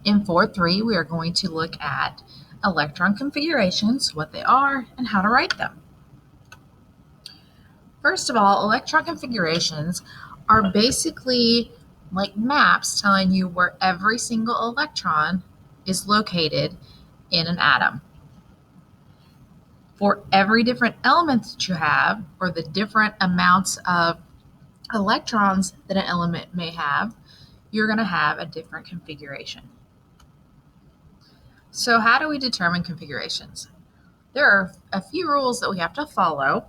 In 4.3, we are going to look at electron configurations, what they are, and how to write them. First of all, electron configurations are basically like maps telling you where every single electron is located in an atom. For every different element that you have, or the different amounts of electrons that an element may have, you're going to have a different configuration. So how do we determine configurations? There are a few rules that we have to follow.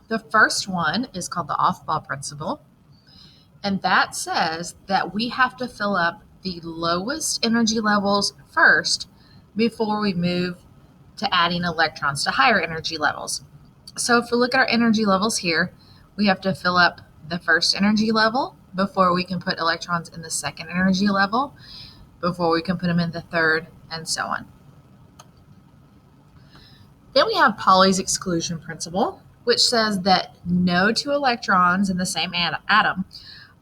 The first one is called the off-ball principle, and that says that we have to fill up the lowest energy levels first before we move to adding electrons to higher energy levels. So if we look at our energy levels here, we have to fill up the first energy level before we can put electrons in the second energy level, before we can put them in the third, and so on. Then we have Pauli's exclusion principle, which says that no two electrons in the same atom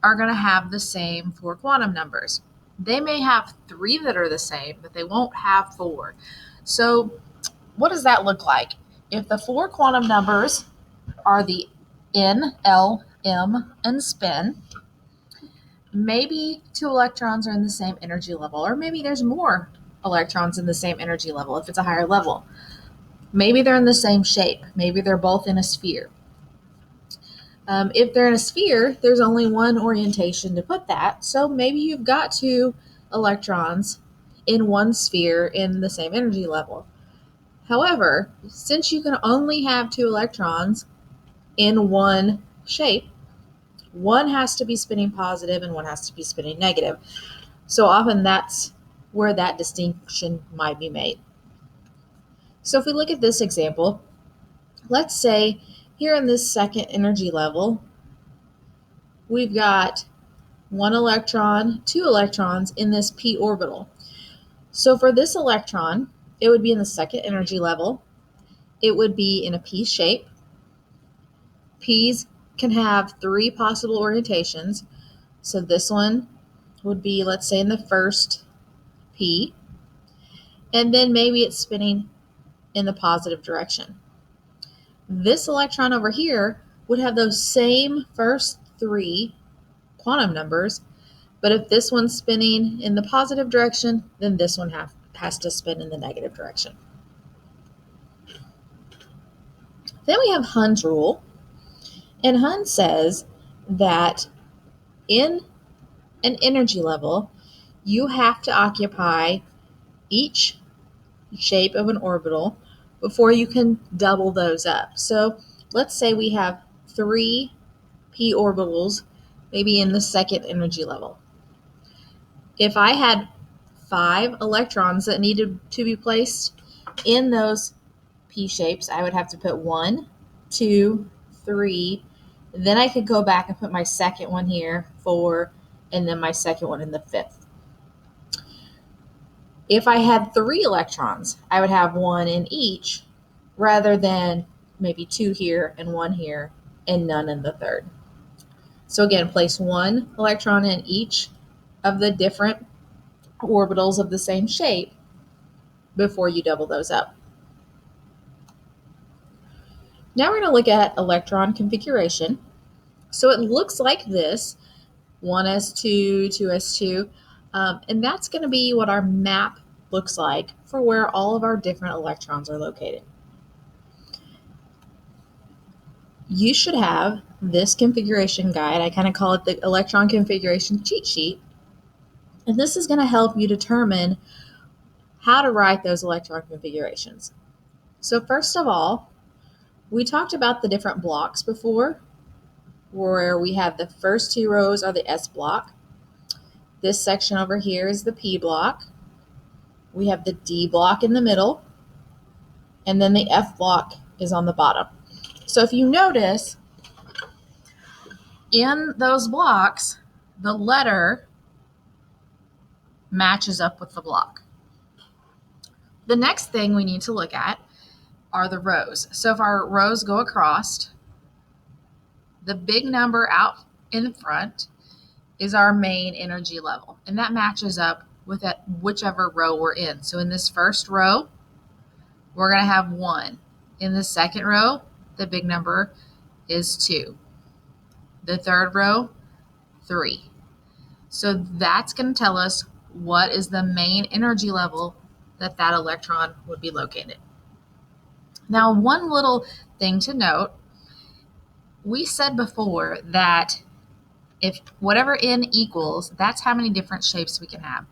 are going to have the same 4 quantum numbers. They may have 3 that are the same, but they won't have 4. So what does that look like? If the 4 quantum numbers are the N, L, M, and spin, maybe 2 electrons are in the same energy level, or maybe there's more electrons in the same energy level if it's a higher level. Maybe they're in the same shape. Maybe they're both in a sphere. If they're in a sphere, there's only one orientation to put that. So maybe you've got 2 electrons in one sphere in the same energy level. However, since you can only have 2 electrons in one shape, one has to be spinning positive and one has to be spinning negative. So often that's where that distinction might be made. So if we look at this example, let's say here in this second energy level, we've got 1 electron, 2 electrons in this p orbital. So for this electron, it would be in the second energy level. It would be in a p shape. P's can have 3 possible orientations. So this one would be, let's say, in the first p. And then maybe it's spinning in the positive direction. This electron over here would have those same first 3 quantum numbers, but if this one's spinning in the positive direction, then this one has to spin in the negative direction. Then we have Hund's rule, and Hund says that in an energy level, you have to occupy each shape of an orbital before you can double those up. So let's say we have 3 p orbitals, maybe in the second energy level. If I had 5 electrons that needed to be placed in those p shapes, I would have to put 1, 2, 3. Then I could go back and put my second one here, 4, and then my second one in the 5th. If I had 3 electrons, I would have 1 in each, rather than maybe 2 here and 1 here and none in the 3rd. So again, place 1 electron in each of the different orbitals of the same shape before you double those up. Now we're going to look at electron configuration. So it looks like this: 1s2, 2s2, and that's going to be what our map looks like for where all of our different electrons are located. You should have this configuration guide. I kind of call it the electron configuration cheat sheet. And this is going to help you determine how to write those electron configurations. So first of all, we talked about the different blocks before, where we have the first 2 rows are the S block. This section over here is the P block. We have the D block in the middle, and then the F block is on the bottom. So if you notice, in those blocks, the letter matches up with the block. The next thing we need to look at are the rows. So if our rows go across, the big number out in the front is our main energy level, and that matches up with whichever row we're in. So in this first row, we're going to have 1. In the second row, the big number is 2. The third row, 3. So that's going to tell us what is the main energy level that that electron would be located. Now, one little thing to note, we said before that if whatever n equals, that's how many different shapes we can have.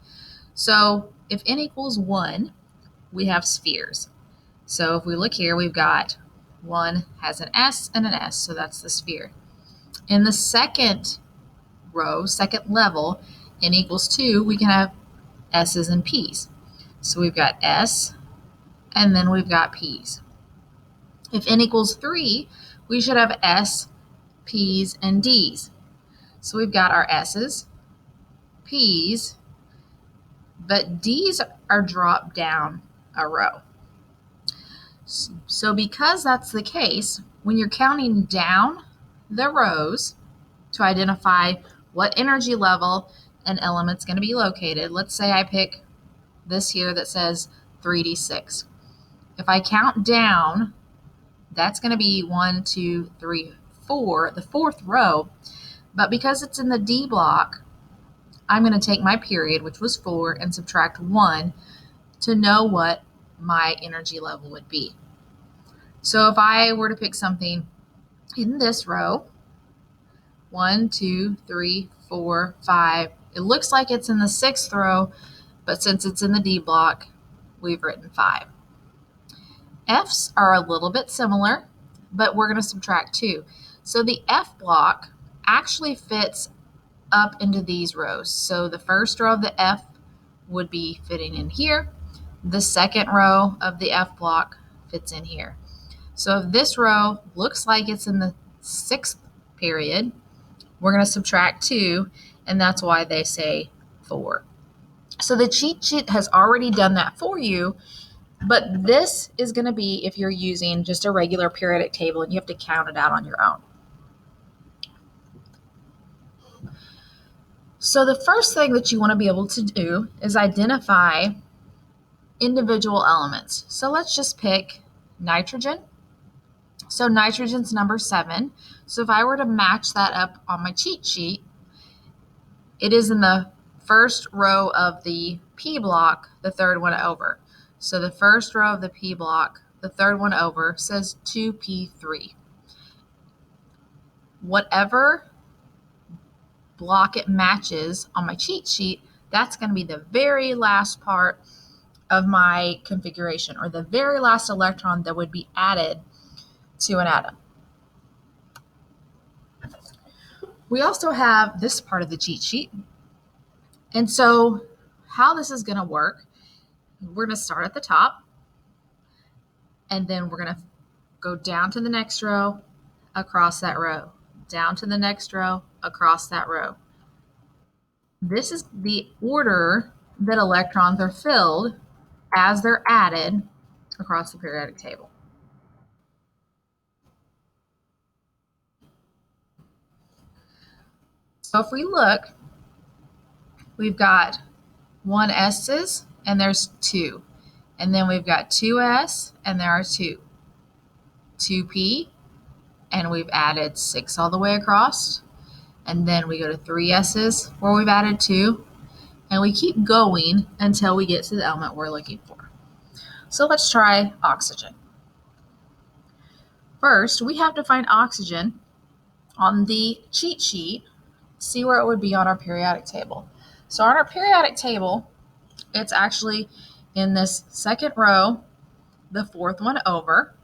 So if n equals 1, we have spheres. So if we look here, we've got 1 has an S and an S, so that's the sphere. In the second row, second level, n equals 2, we can have S's and P's. So we've got S, and then we've got P's. If n equals 3, we should have S, P's, and D's. So we've got our S's, P's, but D's are dropped down a row. So because that's the case, when you're counting down the rows to identify what energy level an element's going to be located, let's say I pick this here that says 3d6. If I count down, that's going to be 1, 2, 3, 4, the fourth row. But because it's in the D block, I'm going to take my period, which was 4, and subtract 1 to know what my energy level would be. So if I were to pick something in this row, 1, 2, 3, 4, 5, it looks like it's in the 6th row, but since it's in the D block, we've written 5. F's are a little bit similar, but we're going to subtract 2. So the F block actually fits up into these rows. So the first row of the F would be fitting in here. The second row of the F block fits in here. So if this row looks like it's in the 6th period, we're going to subtract 2, and that's why they say 4. So the cheat sheet has already done that for you, but this is going to be if you're using just a regular periodic table and you have to count it out on your own. So the first thing that you want to be able to do is identify individual elements. So let's just pick nitrogen. So nitrogen's number 7. So if I were to match that up on my cheat sheet, it is in the first row of the P block, the third one over. So the first row of the P block, the third one over, says 2p3. Whatever block it matches on my cheat sheet, that's going to be the very last part of my configuration, or the very last electron that would be added to an atom. We also have this part of the cheat sheet. And so how this is going to work, we're going to start at the top, and then we're going to go down to the next row, across that row, down to the next row, across that row. This is the order that electrons are filled as they're added across the periodic table. So if we look, we've got 1 S's and there's 2. And then we've got 2S and there are 2. 2P, and we've added 6 all the way across. And then we go to 3 S's where we've added 2. And we keep going until we get to the element we're looking for. So let's try oxygen. First, we have to find oxygen on the cheat sheet, see where it would be on our periodic table. So on our periodic table, it's actually in this second row, the fourth one over.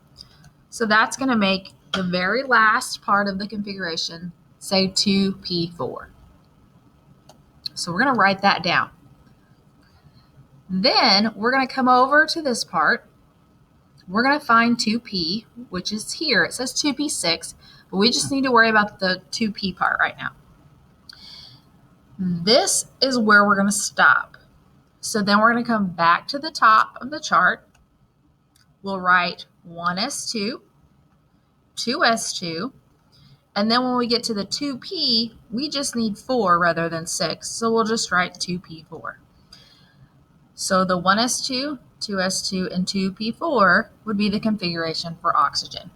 So that's going to make the very last part of the configuration say 2p4. So we're going to write that down. Then we're going to come over to this part. We're going to find 2p, which is here. It says 2p6, but we just need to worry about the 2p part right now. This is where we're going to stop. So then we're going to come back to the top of the chart. We'll write 1s2, 2s2, and then when we get to the 2p, we just need 4 rather than 6, so we'll just write 2p4. So the 1s2, 2s2, and 2p4 would be the configuration for oxygen.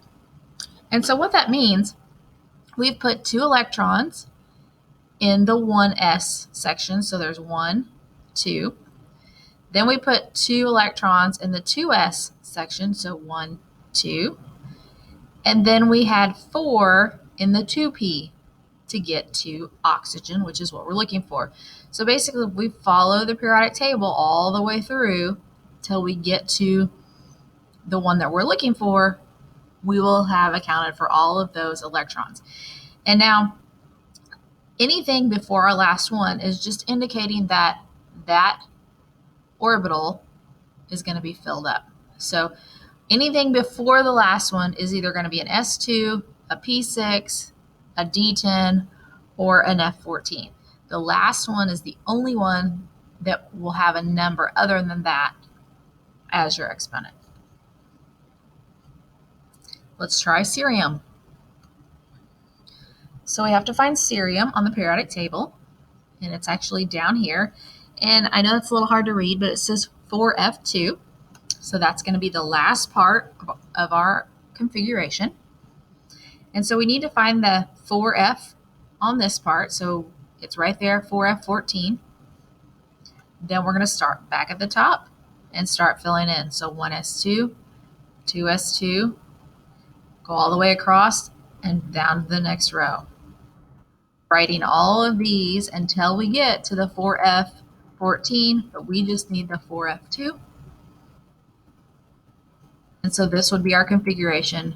And so what that means, we've put 2 electrons in the 1s section. So there's 1, 2. Then we put 2 electrons in the 2s section. So 1, 2. And then we had 4 in the 2p to get to oxygen, which is what we're looking for. So basically, if we follow the periodic table all the way through till we get to the one that we're looking for, we will have accounted for all of those electrons. And now, anything before our last one is just indicating that that orbital is going to be filled up. So anything before the last one is either going to be an S2, a P6, a D10, or an F14. The last one is the only one that will have a number other than that as your exponent. Let's try cerium. So we have to find cerium on the periodic table, and it's actually down here. And I know it's a little hard to read, but it says 4F2. So that's going to be the last part of our configuration. And so we need to find the 4F on this part. So it's right there, 4F14. Then we're going to start back at the top and start filling in. So 1s2, 2s2, go all the way across and down to the next row. Writing all of these until we get to the 4F14, but we just need the 4F2. And so this would be our configuration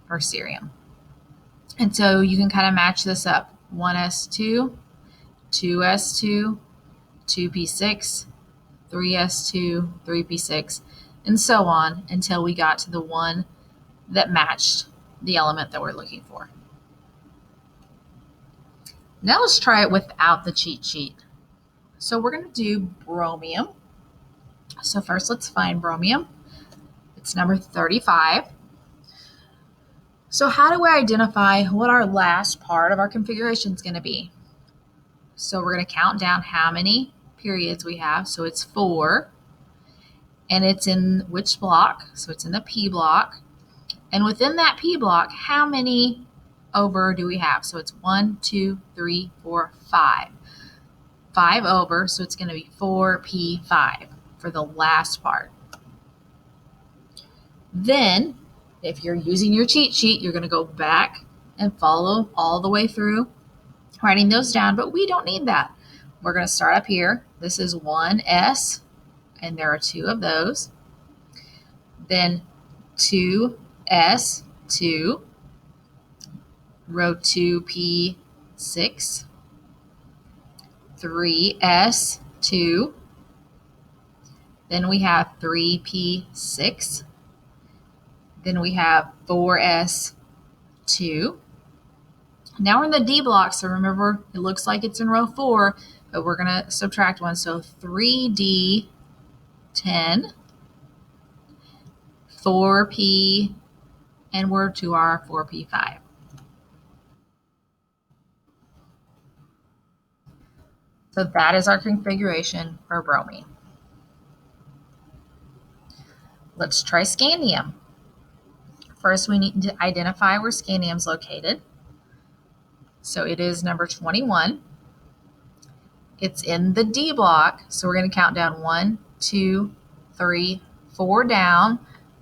for cerium. And so you can kind of match this up. 1s2, 2s2, 2p6, 3s2, 3p6, and so on until we got to the one that matched the element that we're looking for. Now let's try it without the cheat sheet. So we're going to do bromium. So first let's find bromium. It's number 35. So how do we identify what our last part of our configuration is going to be? So we're going to count down how many periods we have. So it's 4. And it's in which block? So it's in the P block. And within that P block, how many over do we have? So it's 1, 2, 3, 4, 5. 5 over, so it's going to be 4P5 for the last part. Then, if you're using your cheat sheet, you're going to go back and follow all the way through, writing those down, but we don't need that. We're going to start up here. This is 1S, and there are 2 of those. Then 2S2, row 2P6, 3S2, then we have 3P6, then we have 4S2. Now we're in the D block, so remember it looks like it's in row 4, but we're going to subtract 1. So 3D10, 4P, and we're to our 4P5. So that is our configuration for bromine. Let's try scandium. First, we need to identify where scandium is located. So it is number 21. It's in the D block, so we're going to count down 1, 2, 3, 4 down.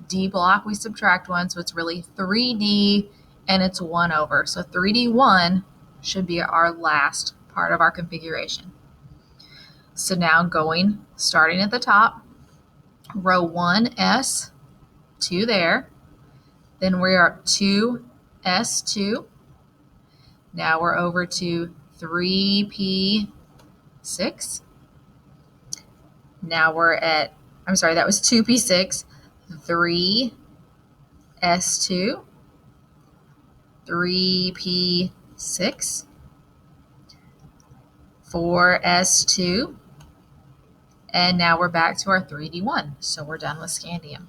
D block, we subtract 1, so it's really 3D, and it's 1 over. So 3D1 should be our last part of our configuration. So now starting at the top, row 1S, 2 there. Then we are 2S2. Now we're over to 3P6. Now we're at, I'm sorry, that was 2P6, 3S2, 3P6, 4S2, and now we're back to our 3D1. So we're done with scandium.